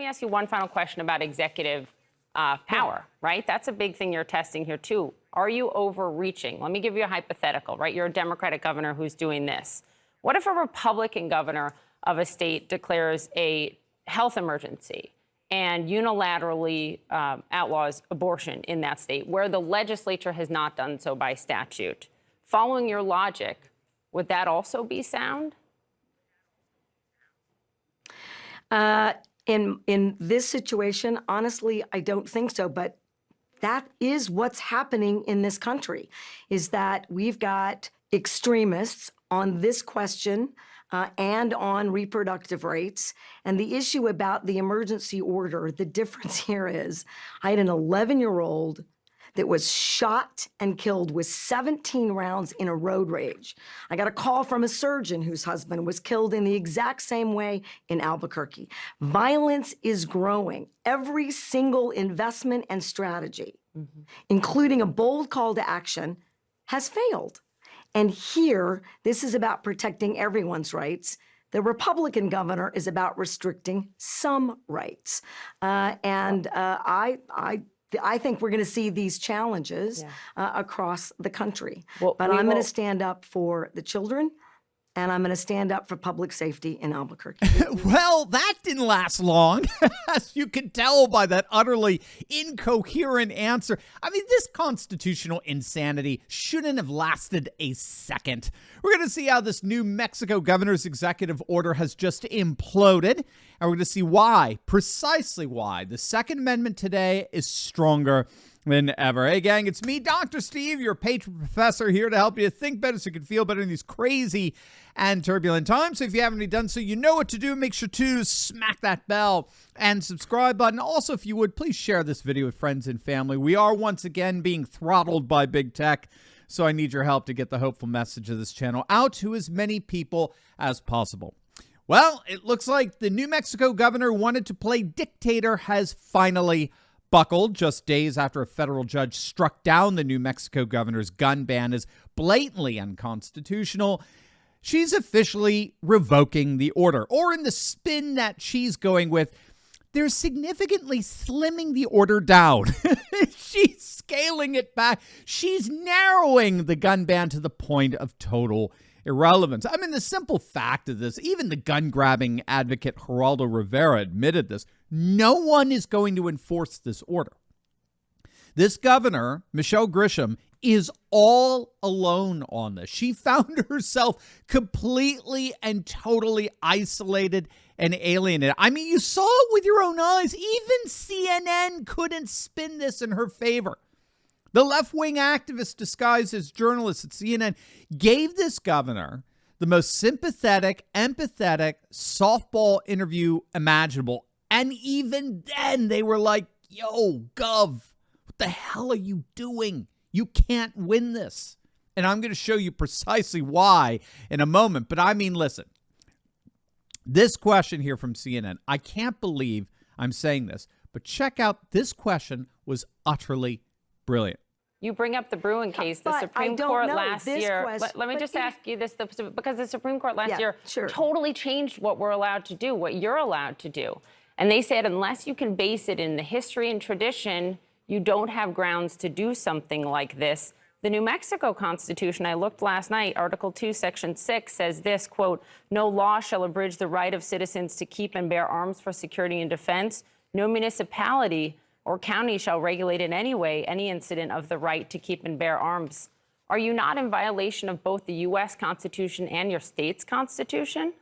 me ask you one final question about executive power, right? That's a big thing you're testing here, too. Are you overreaching? Let me give you a hypothetical, right? You're a Democratic governor who's doing this. What if a Republican governor of a state declares a health emergency and unilaterally outlaws abortion in that state, where the legislature has not done so by statute? Following your logic, would that also be sound? In this situation, honestly, I don't think so. But that is what's happening in this country, is that we've got extremists on this question and on reproductive rights. And the issue about the emergency order, the difference here is I had an 11-year-old that was shot and killed with 17 rounds in a road rage. I got a call from a surgeon whose husband was killed in the exact same way in Albuquerque. Violence is growing. Every single investment and strategy, including a bold call to action, has failed. And here, this is about protecting everyone's rights. The Republican governor is about restricting some rights. I think we're going to see these challenges across the country. But I'm going to stand up for the children, and I'm going to stand up for public safety in Albuquerque. Well, that didn't last long, as you can tell by that utterly incoherent answer. I mean, this constitutional insanity shouldn't have lasted a second. We're going to see how this New Mexico governor's executive order has just imploded, and we're going to see why, precisely why, the Second Amendment today is stronger than ever. Hey, gang, it's me, Dr. Steve, your patron professor, here to help you think better so you can feel better in these crazy and turbulent times. So if you haven't already done so, you know what to do. Make sure to smack that bell and subscribe button. Also, if you would, please share this video with friends and family. We are once again being throttled by big tech, so I need your help to get the hopeful message of this channel out to as many people as possible. Well, it looks like the New Mexico governor who wanted to play dictator has finally buckled just days after a federal judge struck down the New Mexico governor's gun ban as blatantly unconstitutional. She's officially revoking the order, or in the spin that she's going with, they're significantly slimming the order down. She's scaling it back. She's narrowing the gun ban to the point of total irrelevance. I mean, the simple fact of this, even the gun-grabbing advocate Geraldo Rivera admitted this, no one is going to enforce this order. This governor, Michelle Grisham, is all alone on this. She found herself completely and totally isolated and alienated. I mean, you saw it with your own eyes. Even CNN couldn't spin this in her favor. The left-wing activist disguised as journalists at CNN gave this governor the most sympathetic, empathetic softball interview imaginable. And even then, they were like, yo, Gov, what the hell are you doing? You can't win this. And I'm going to show you precisely why in a moment. But I mean, listen, this question here from CNN, I can't believe I'm saying this, but check out, this question was utterly brilliant. You bring up the Bruin case. The Supreme Court last year. Let me just ask you this, because the Supreme Court last year totally changed what we're allowed to do, what you're allowed to do. And they said unless you can base it in the history and tradition, you don't have grounds to do something like this. The New Mexico Constitution, I looked last night, Article 2, Section 6 says this, quote, no law shall abridge the right of citizens to keep and bear arms for security and defense. No municipality or county shall regulate in any way any incident of the right to keep and bear arms. Are you not in violation of both the U.S. Constitution and your state's Constitution?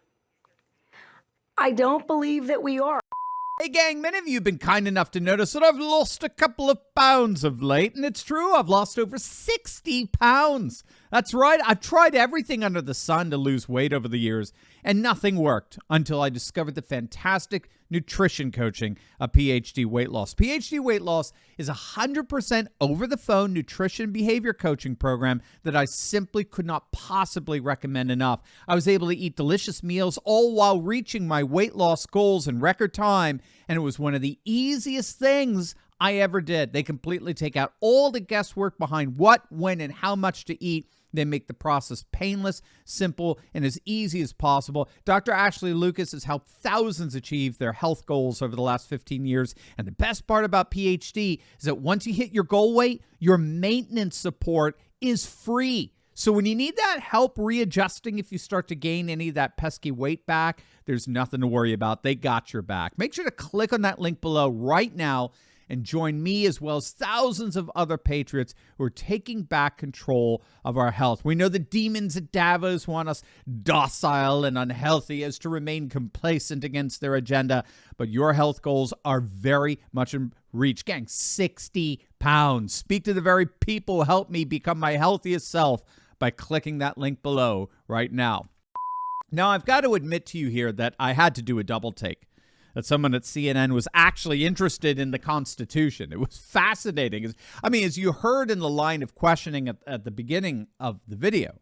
I don't believe that we are. Hey, gang, many of you have been kind enough to notice that I've lost a couple of pounds of late, and it's true, I've lost over 60 pounds. That's right, I've tried everything under the sun to lose weight over the years, and nothing worked until I discovered the fantastic nutrition coaching of PhD Weight Loss. PhD Weight Loss is a 100% over-the-phone nutrition behavior coaching program that I simply could not possibly recommend enough. I was able to eat delicious meals all while reaching my weight loss goals in record time, and it was one of the easiest things I ever did. They completely take out all the guesswork behind what, when, and how much to eat. They make the process painless, simple, and as easy as possible. Dr. Ashley Lucas has helped thousands achieve their health goals over the last 15 years. And the best part about PhD is that once you hit your goal weight, your maintenance support is free. So when you need that help readjusting, if you start to gain any of that pesky weight back, there's nothing to worry about. They got your back. Make sure to click on that link below right now and join me as well as thousands of other patriots who are taking back control of our health. We know the demons at Davos want us docile and unhealthy as to remain complacent against their agenda, but your health goals are very much in reach. Gang, 60 pounds. Speak to the very people who helped me become my healthiest self by clicking that link below right now. Now, I've got to admit to you here that I had to do a double take. That someone at CNN was actually interested in the Constitution. It was fascinating. I mean, as you heard in the line of questioning at the beginning of the video,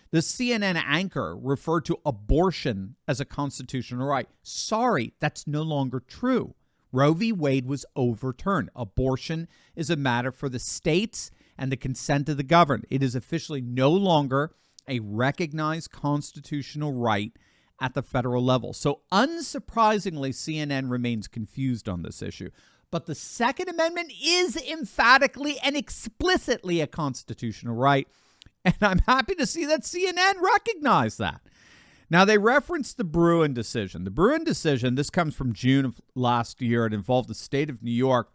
the CNN anchor referred to abortion as a constitutional right. Sorry, that's no longer true. Roe v. Wade was overturned. Abortion is a matter for the states and the consent of the governed. It is officially no longer a recognized constitutional right at the federal level. So unsurprisingly, CNN remains confused on this issue. But the Second Amendment is emphatically and explicitly a constitutional right. And I'm happy to see that CNN recognized that. Now, they referenced the Bruen decision. The Bruen decision, this comes from June of last year. It involved the state of New York,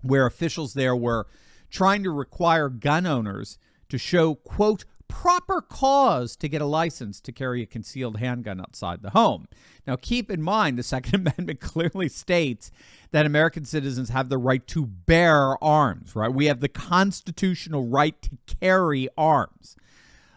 where officials there were trying to require gun owners to show, quote, proper cause to get a license to carry a concealed handgun outside the home. Now, keep in mind, the Second Amendment clearly states that American citizens have the right to bear arms, right? We have the constitutional right to carry arms.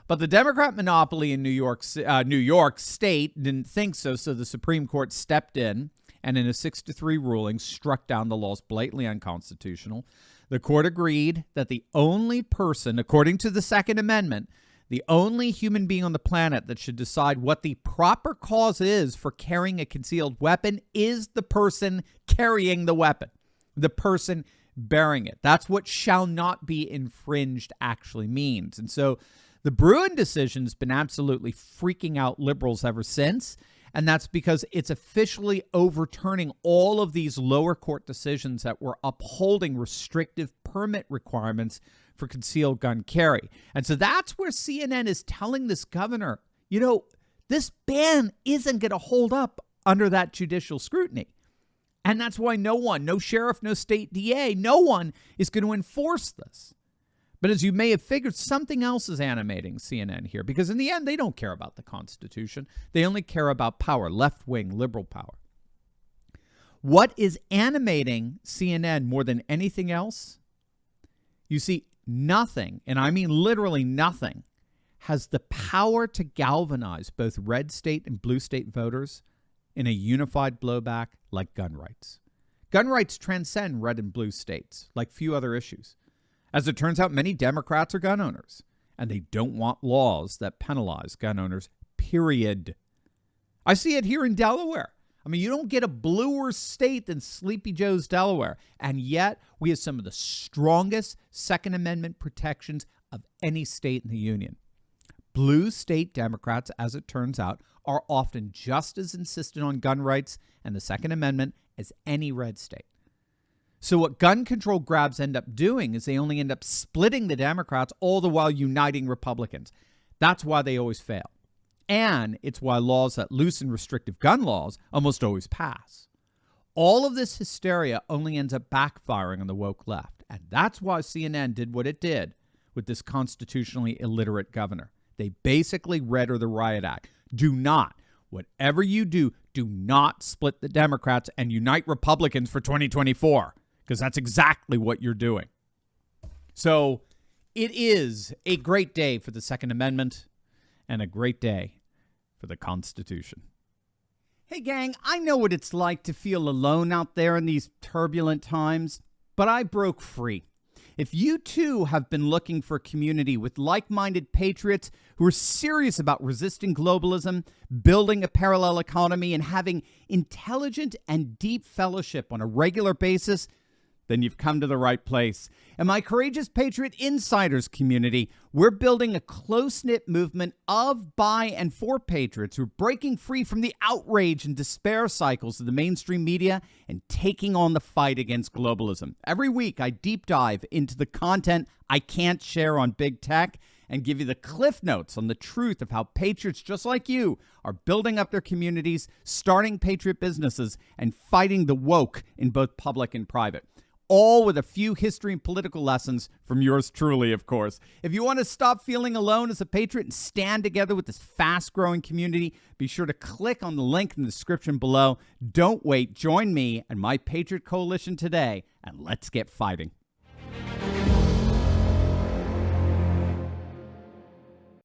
But the Democrat monopoly in New York State didn't think so, so the Supreme Court stepped in and in a 6-3 ruling struck down the laws blatantly unconstitutional. The court agreed that the only person, according to the Second Amendment, the only human being on the planet that should decide what the proper cause is for carrying a concealed weapon is the person carrying the weapon, the person bearing it. That's what shall not be infringed actually means. And so the Bruen decision has been absolutely freaking out liberals ever since. And that's because it's officially overturning all of these lower court decisions that were upholding restrictive permit requirements for concealed gun carry. And so that's where CNN is telling this governor, you know, this ban isn't going to hold up under that judicial scrutiny. And that's why no sheriff, no state DA, no one is going to enforce this. But as you may have figured, something else is animating CNN here, because in the end, they don't care about the Constitution. They only care about power, left-wing liberal power. What is animating CNN more than anything else? You see, nothing, and I mean literally nothing, has the power to galvanize both red state and blue state voters in a unified blowback like gun rights. Gun rights transcend red and blue states like few other issues. As it turns out, many Democrats are gun owners, and they don't want laws that penalize gun owners, period. I see it here in Delaware. I mean, you don't get a bluer state than Sleepy Joe's Delaware, and yet we have some of the strongest Second Amendment protections of any state in the union. Blue state Democrats, as it turns out, are often just as insistent on gun rights and the Second Amendment as any red state. So what gun control grabs end up doing is they only end up splitting the Democrats, all the while uniting Republicans. That's why they always fail. And it's why laws that loosen restrictive gun laws almost always pass. All of this hysteria only ends up backfiring on the woke left. And that's why CNN did what it did with this constitutionally illiterate governor. They basically read her the riot act. Do not, whatever you do, do not split the Democrats and unite Republicans for 2024. Because that's exactly what you're doing. So it is a great day for the Second Amendment and a great day for the Constitution. Hey, gang, I know what it's like to feel alone out there in these turbulent times, but I broke free. If you too have been looking for a community with like-minded patriots who are serious about resisting globalism, building a parallel economy, and having intelligent and deep fellowship on a regular basis, then you've come to the right place. In my Courageous Patriot Insiders community, we're building a close-knit movement of, by, and for patriots who are breaking free from the outrage and despair cycles of the mainstream media and taking on the fight against globalism. Every week, I deep dive into the content I can't share on big tech and give you the cliff notes on the truth of how patriots just like you are building up their communities, starting patriot businesses, and fighting the woke in both public and private. All with a few history and political lessons from yours truly, of course. If you want to stop feeling alone as a patriot and stand together with this fast-growing community, be sure to click on the link in the description below. Don't wait. Join me and my Patriot Coalition today, and let's get fighting.